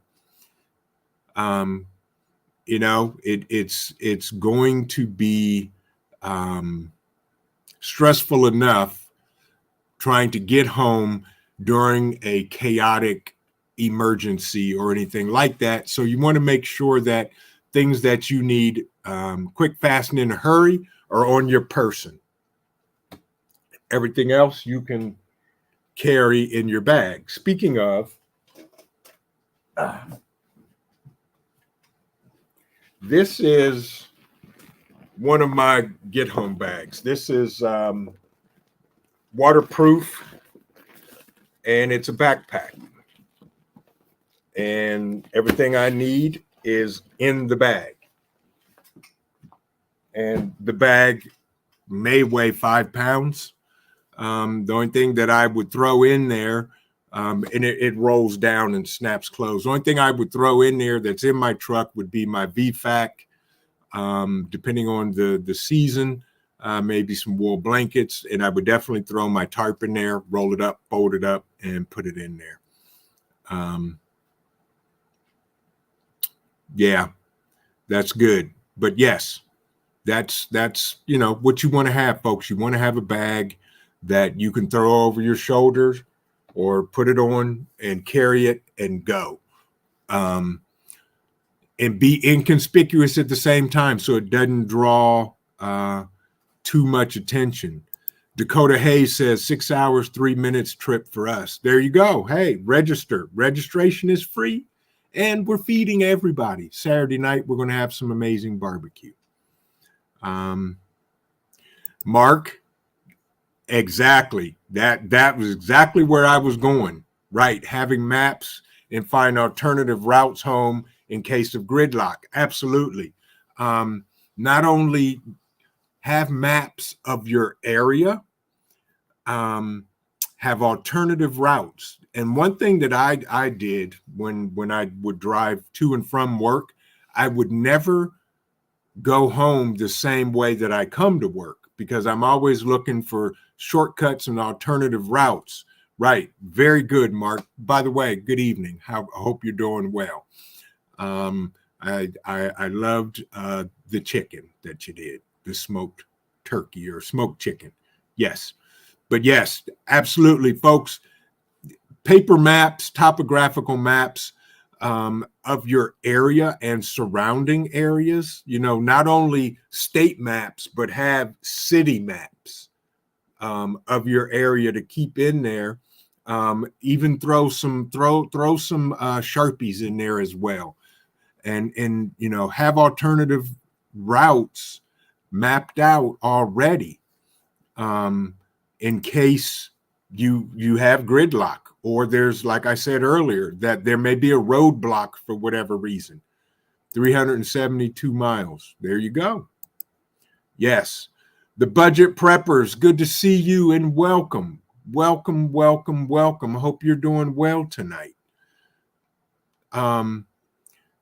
It's going to be stressful enough trying to get home during a chaotic emergency or anything like that. So you want to make sure that things that you need quick, fast, and in a hurry are on your person. Everything else you can carry in your bag. Speaking of, this is one of my get home bags. This is waterproof, and it's a backpack. And everything I need is in the bag. And the bag may weigh 5 pounds. The only thing that I would throw in there, and it rolls down and snaps closed. The only thing I would throw in there that's in my truck would be my VFAC, depending on the season, maybe some wool blankets, and I would definitely throw my tarp in there, roll it up, fold it up, and put it in there. Yeah, that's good. But yes, that's what you want to have, folks. You want to have a bag that you can throw over your shoulders, or put it on and carry it and go. And be inconspicuous at the same time so it doesn't draw too much attention. Dakota Hayes says 6 hours, 3 minutes trip for us. There you go. Hey, register. Registration is free, and we're feeding everybody. Saturday night, we're going to have some amazing barbecue. Mark, exactly. That was exactly where I was going. Right, having maps and find alternative routes home in case of gridlock. Absolutely. Not only have maps of your area, have alternative routes. And one thing that I did when I would drive to and from work, I would never go home the same way that I come to work, because I'm always looking for shortcuts and alternative routes. Right. Very good, Mark. By the way, good evening. I hope you're doing well. I loved the chicken that you did, the smoked turkey or smoked chicken. Yes. But yes, absolutely, folks. Paper maps, topographical maps of your area and surrounding areas, not only state maps, but have city maps of your area to keep in there. Even throw some Sharpies in there as well. And have alternative routes mapped out already in case you have gridlock, or there's, like I said earlier, that there may be a roadblock for whatever reason. 372 miles. There you go. Yes. The budget preppers, good to see you and welcome. Welcome, welcome, welcome. I hope you're doing well tonight.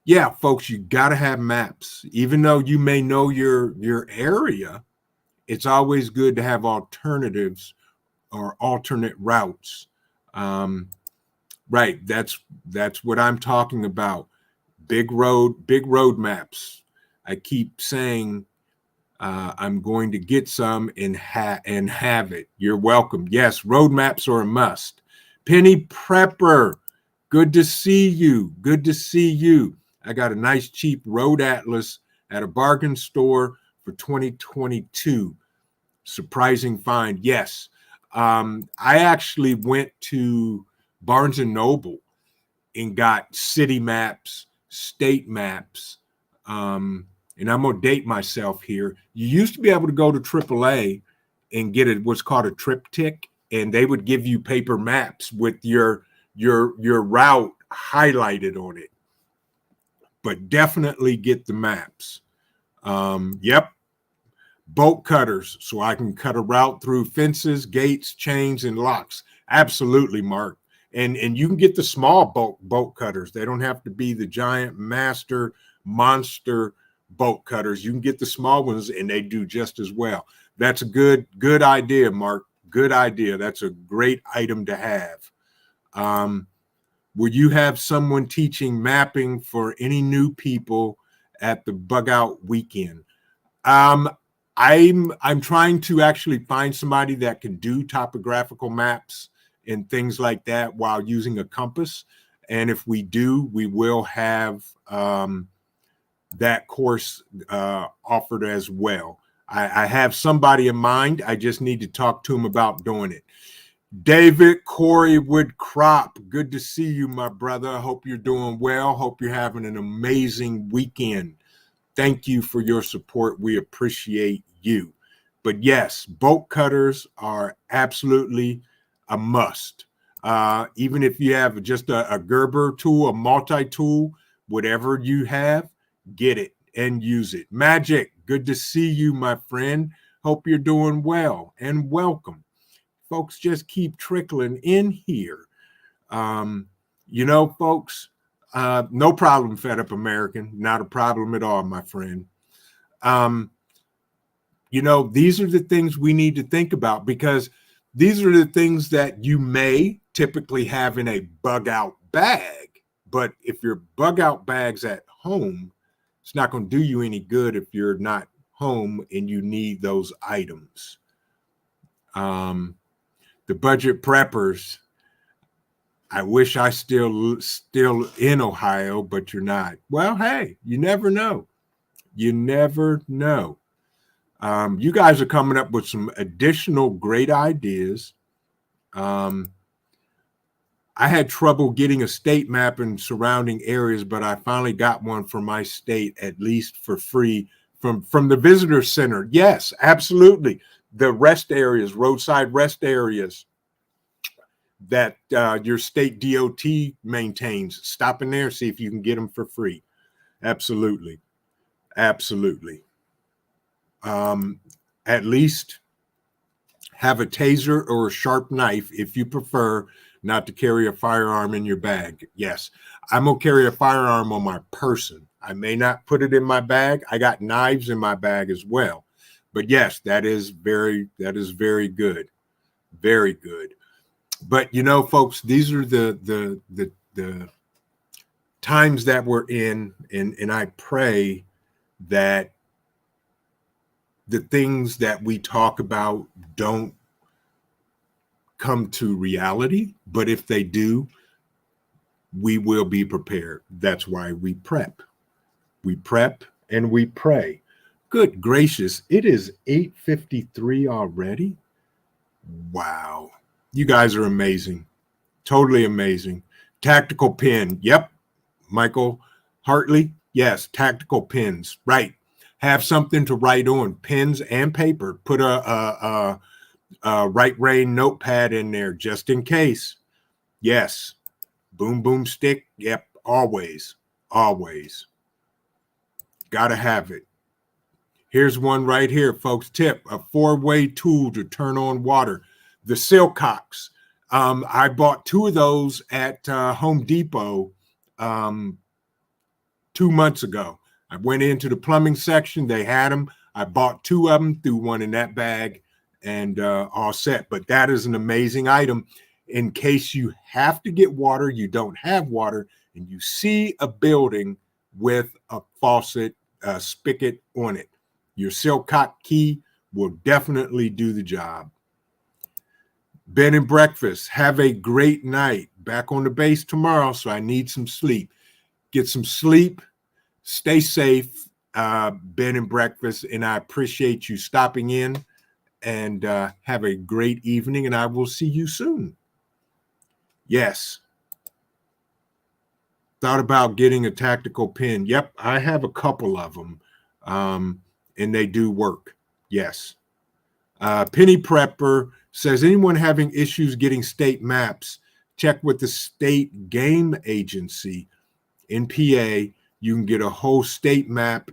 Yeah, folks, you got to have maps. Even though you may know your area, it's always good to have alternatives or alternate routes. Right, that's what I'm talking about. Big road maps. I keep saying I'm going to get some and have it. You're welcome. Yes, road maps are a must. Penny Prepper, good to see you. Good to see you. I got a nice cheap road atlas at a bargain store for 2022. Surprising find. Yes. I actually went to Barnes and Noble and got city maps, state maps. And I'm going to date myself here. You used to be able to go to AAA and get what's called a triptych, and they would give you paper maps with your route highlighted on it. But definitely get the maps. Yep. Bolt cutters, so I can cut a route through fences, gates, chains, and locks. Absolutely, Mark. And you can get the small bolt cutters. They don't have to be the giant monster bolt cutters. You can get the small ones, and they do just as well. That's a good idea, Mark. Good idea. That's a great item to have. Will you have someone teaching mapping for any new people at the bug out weekend? I'm trying to actually find somebody that can do topographical maps and things like that while using a compass. And if we do, we will have that course offered as well. I have somebody in mind. I just need to talk to him about doing it. David Coreywood Crop, good to see you, my brother. I hope you're doing well. Hope you're having an amazing weekend. Thank you for your support. We appreciate you. But yes, bolt cutters are absolutely a must. Even if you have just a Gerber tool, a multi-tool, whatever you have, get it and use it. Magic, good to see you, my friend. Hope you're doing well and welcome. Folks, just keep trickling in here. Folks, no problem, Fed Up American. Not a problem at all, my friend. These are the things we need to think about, because these are the things that you may typically have in a bug out bag. But if your bug out bag's at home, it's not going to do you any good if you're not home and you need those items. The budget preppers, I wish I still in Ohio, but you're not. Well, hey, you never know. You never know. You guys are coming up with some additional great ideas. I had trouble getting a state map in surrounding areas, but I finally got one for my state, at least for free from the visitor center. Yes, absolutely. The rest areas, roadside rest areas that your state DOT maintains. Stop in there, see if you can get them for free. Absolutely. Absolutely. At least have a taser or a sharp knife if you prefer not to carry a firearm in your bag. Yes, I'm going to carry a firearm on my person. I may not put it in my bag. I got knives in my bag as well. But yes, that is very good. Very good. But you know, folks, these are the times that we're in, and I pray that the things that we talk about don't come to reality, but if they do, we will be prepared. That's why we prep. We prep and we pray. Good gracious, it is 8:53 already. Wow. You guys are amazing. Totally amazing. Tactical pen. Yep. Michael Hartley. Yes, tactical pens. Right. Have something to write on. Pens and paper. Put a right brain notepad in there just in case. Yes. Boom, boom, stick. Yep. Always. Always. Gotta have it. Here's one right here, folks. Tip: a 4-way tool to turn on water. The Silcox. I bought 2 of those at Home Depot 2 months ago. I went into the plumbing section. They had them. I bought 2 of them, threw one in that bag, and all set. But that is an amazing item in case you have to get water, you don't have water, and you see a building with a faucet, spigot on it. Your Silcox key will definitely do the job. Bed and breakfast. Have a great night. Back on the base tomorrow, so I need some sleep. Get some sleep. Stay safe. Bed and breakfast. And I appreciate you stopping in. And have a great evening. And I will see you soon. Yes. Thought about getting a tactical pen. Yep, I have a couple of them. And they do work. Yes. Penny Prepper says, anyone having issues getting state maps, check with the state game agency in PA. You can get a whole state map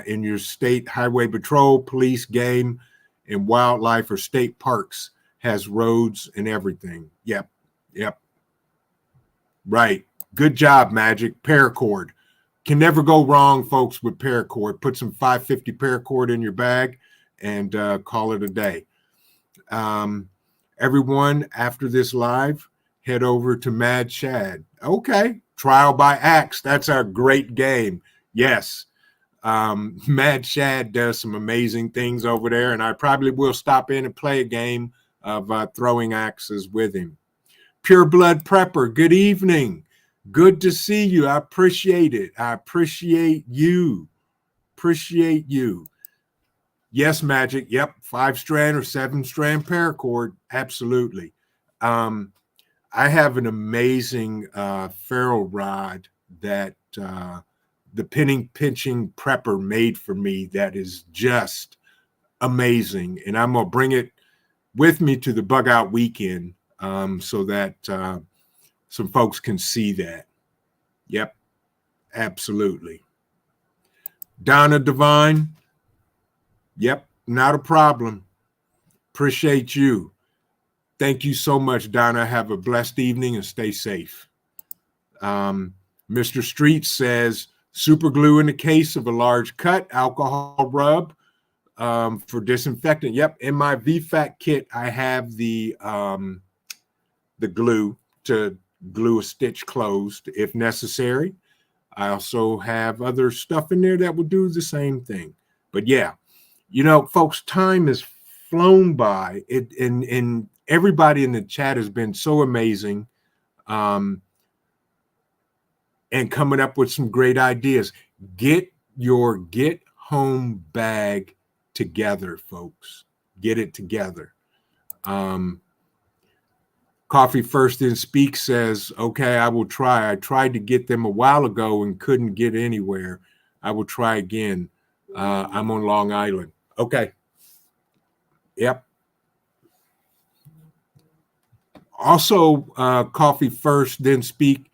in your state highway patrol, police, game, and wildlife, or state parks has roads and everything. Yep. Yep. Right. Good job, Magic. Paracord. Can never go wrong, folks, with paracord. Put some 550 paracord in your bag and call it a day. Everyone, after this live, head over to Mad Shad. Okay. Trial by Axe. That's our great game. Yes. Mad Shad does some amazing things over there, and I probably will stop in and play a game of throwing axes with him. Pure Blood Prepper, good evening. Good to see you. I appreciate it. I appreciate you. Appreciate you. Yes, Magic. Yep. 5-strand or 7-strand paracord. Absolutely. I have an amazing ferrule rod that the pinching prepper made for me that is just amazing. And I'm going to bring it with me to the bug out weekend so that some folks can see that. Yep, absolutely. Donna Divine. Yep, not a problem. Appreciate you. Thank you so much, Donna. Have a blessed evening and stay safe. Mr. Street says, super glue in the case of a large cut, alcohol rub for disinfectant. Yep, in my VFAC kit, I have the glue to glue a stitch closed if necessary. I also have other stuff in there that will do the same thing. But yeah, you know, folks, time has flown by. And everybody in the chat has been so amazing. and coming up with some great ideas. Get your get home bag together, folks. Get it together. Coffee First Then Speak says, okay, I will try. I tried to get them a while ago and couldn't get anywhere. I will try again. I'm on Long Island. Okay. Yep. Also, Coffee First Then Speak.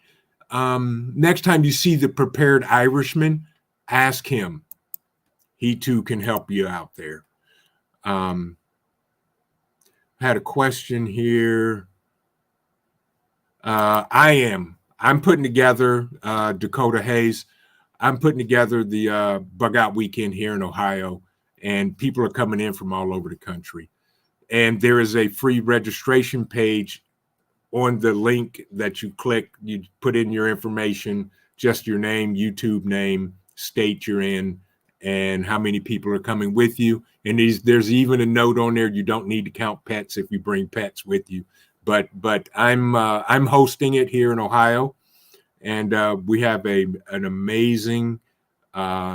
Next time you see the Prepared Irishman, ask him. He too can help you out there. Had a question here. I'm putting together Dakota Hayes. I'm putting together the Bug Out Weekend here in Ohio, and people are coming in from all over the country. And there is a free registration page on the link that you click. You put in your information, just your name, YouTube name, state you're in, and how many people are coming with you. And there's even a note on there, you don't need to count pets if you bring pets with you. But I'm hosting it here in Ohio, and we have an amazing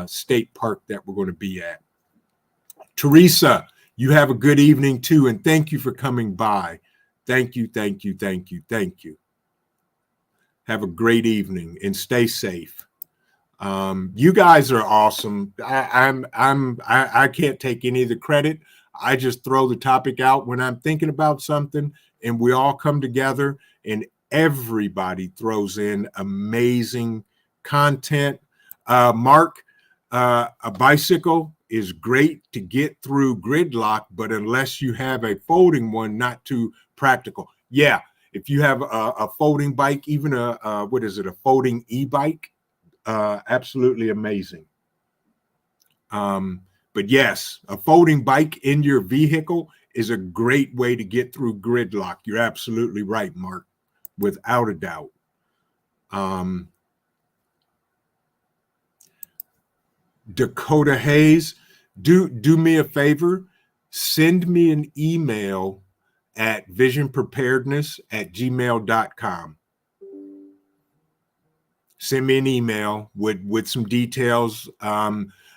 state park that we're going to be at. Teresa, you have a good evening too, and thank you for coming by. Thank you. Have a great evening and stay safe. You guys are awesome. I can't take any of the credit. I just throw the topic out when I'm thinking about something, and we all come together, and everybody throws in amazing content. Mark, a bicycle is great to get through gridlock, but unless you have a folding one, not too practical. Yeah, if you have a folding bike, even a folding e-bike, absolutely amazing. But yes, a folding bike in your vehicle is a great way to get through gridlock. You're absolutely right, Mark, without a doubt. Dakota Hayes, do me a favor, send me an email at visionpreparedness@gmail.com. Send me an email with some details.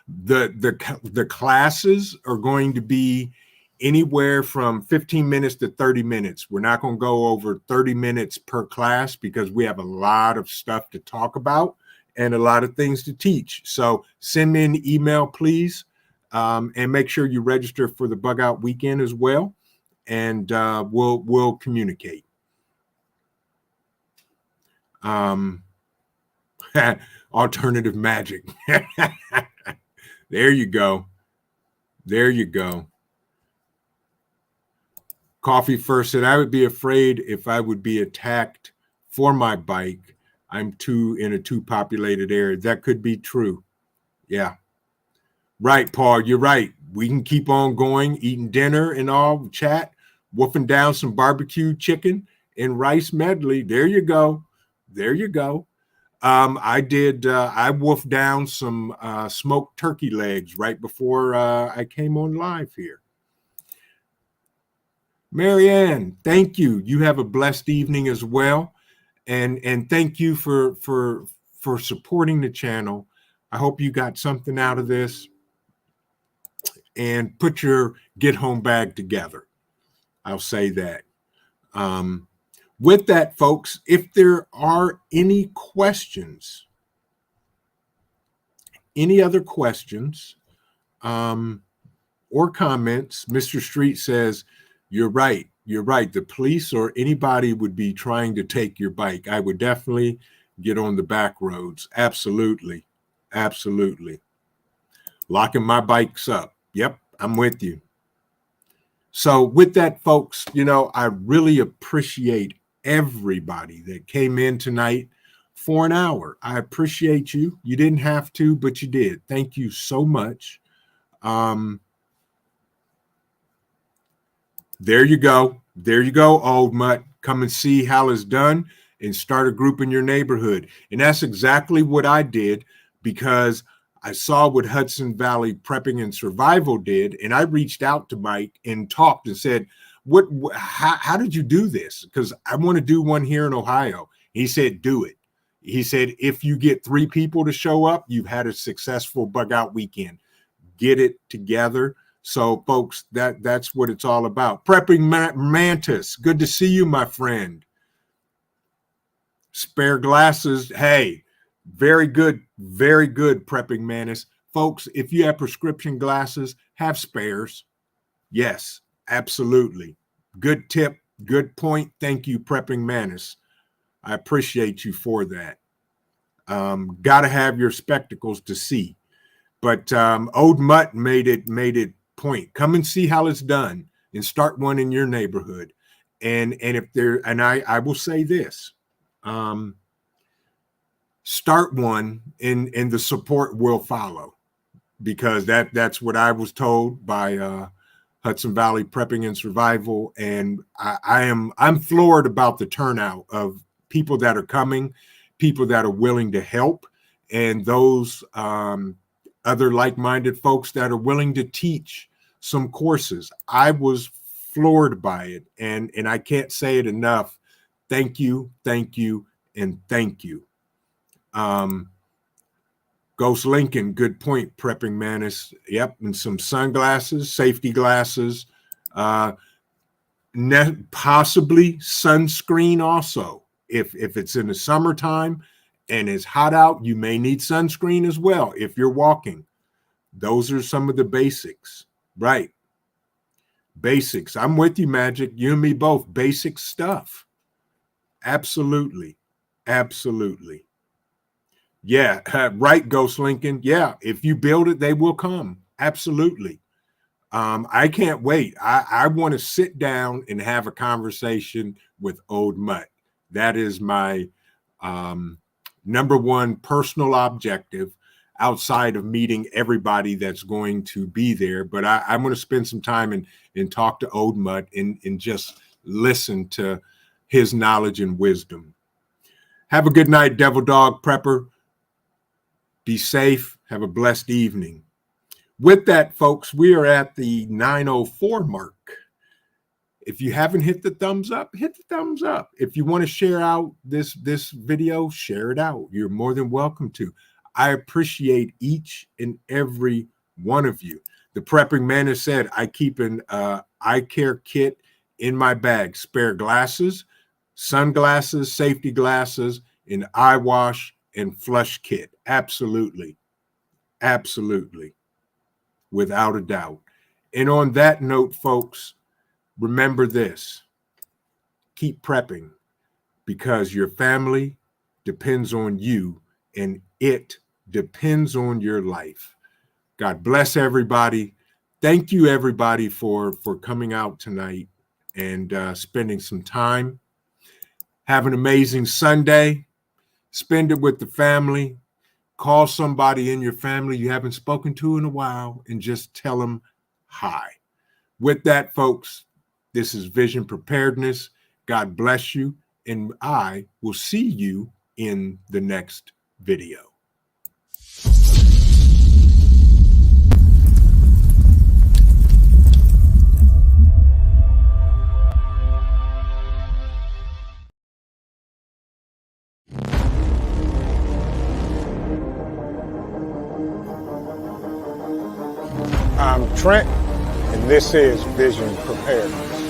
The classes are going to be anywhere from 15 minutes to 30 minutes. We're not going to go over 30 minutes per class because we have a lot of stuff to talk about and a lot of things to teach. So send me an email, please, and make sure you register for the Bug Out Weekend as well, and we'll communicate. Alternative magic. There you go. Coffee First said, I would be afraid if I would be attacked for my bike. I'm in a too populated area. That could be true. Yeah. Right, Paul, you're right. We can keep on going, eating dinner and all, chat, wolfing down some barbecue chicken and rice medley. There you go. I wolfed down some smoked turkey legs right before I came on live here. Marianne, thank you. You have a blessed evening as well. And thank you for supporting the channel. I hope you got something out of this, and put your get home bag together. I'll say that. With that, folks, if there are any questions, any other questions or comments, Mr. Street says, you're right. The police or anybody would be trying to take your bike. I would definitely get on the back roads. Absolutely. Locking my bikes up. Yep, I'm with you. So with that, folks, I really appreciate everybody that came in tonight for an hour. I appreciate you. You didn't have to, but you did. Thank you so much. There you go, old mutt. Come and see how it's done and start a group in your neighborhood. And that's exactly what I did, because I saw what Hudson Valley Prepping and Survival did, and I reached out to Mike and talked and said, how did you do this? Because I want to do one here in Ohio. He said, do it. He said, if you get 3 people to show up, you've had a successful bug out weekend. Get it together. So folks, that's what it's all about. Prepping Mantis, good to see you, my friend. Spare glasses. Hey, very good Prepping Mantis. Folks, if you have prescription glasses, have spares. Yes, absolutely. Good tip, good point. Thank you, Prepping Mantis. I appreciate you for that. Got to have your spectacles to see. But Old Mutt made it point. Come and see how it's done and start one in your neighborhood. And if there, and I will say this, start one and the support will follow, because that's what I was told by Hudson Valley Prepping and Survival. And I'm floored about the turnout of people that are coming, people that are willing to help, and those other like-minded folks that are willing to teach some courses. I was floored by it, and I can't say it enough. Thank you, and thank you. Ghost Lincoln, good point, Prepping Mantis. Yep, and some sunglasses, safety glasses, possibly sunscreen also. If it's in the summertime and it's hot out, you may need sunscreen as well if you're walking. Those are some of the basics, right? Basics. I'm with you, Magic. You and me both. Basic stuff. Absolutely. Absolutely. Yeah, right, Ghost Lincoln. Yeah, if you build it, they will come. Absolutely. I can't wait. I want to sit down and have a conversation with Old Mutt. That is my number one personal objective, outside of meeting everybody that's going to be there. But I'm going to spend some time and talk to Old Mutt and just listen to his knowledge and wisdom. Have a good night, Devil Dog Prepper. Be safe. Have a blessed evening. With that, folks, we are at the 9:04 mark. If you haven't hit the thumbs up, hit the thumbs up. If you want to share out this video, share it out. You're more than welcome to. I appreciate each and every one of you. The Prepping Mantis said, I keep an eye care kit in my bag. Spare glasses, sunglasses, safety glasses, an eye wash, and flush kit. Absolutely. Absolutely. Without a doubt. And on that note, folks, remember this. Keep prepping, because your family depends on you and it depends on your life. God bless everybody. Thank you, everybody, for coming out tonight and spending some time. Have an amazing Sunday. Spend it with the family. Call somebody in your family you haven't spoken to in a while and just tell them hi. With that, folks, this is Vision Preparedness. God bless you, and I will see you in the next video. I'm Trent, and this is Vision Preparedness.